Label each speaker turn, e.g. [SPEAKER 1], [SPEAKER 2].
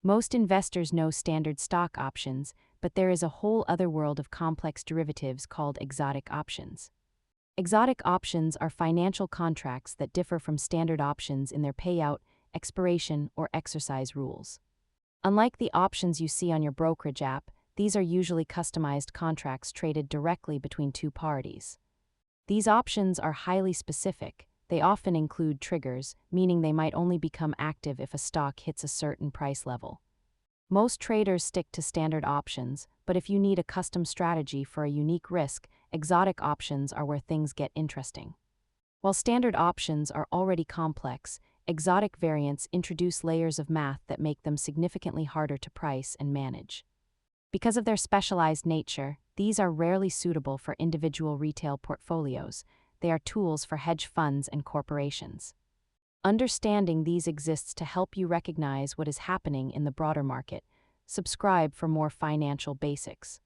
[SPEAKER 1] Most investors know standard stock options, but there is a whole other world of complex derivatives called exotic options. Exotic options are financial contracts that differ from standard options in their payout, expiration, or exercise rules. Unlike the options you see on your brokerage app, these are usually customized contracts traded directly between two parties. These options are highly specific. They often include triggers, meaning they might only become active if a stock hits a certain price level. Most traders stick to standard options, but if you need a custom strategy for a unique risk, exotic options are where things get interesting. While standard options are already complex, exotic variants introduce layers of math that make them significantly harder to price and manage. Because of their specialized nature, these are rarely suitable for individual retail portfolios. They are tools for hedge funds and corporations. Understanding these exists to help you recognize what is happening in the broader market. Subscribe for more financial basics.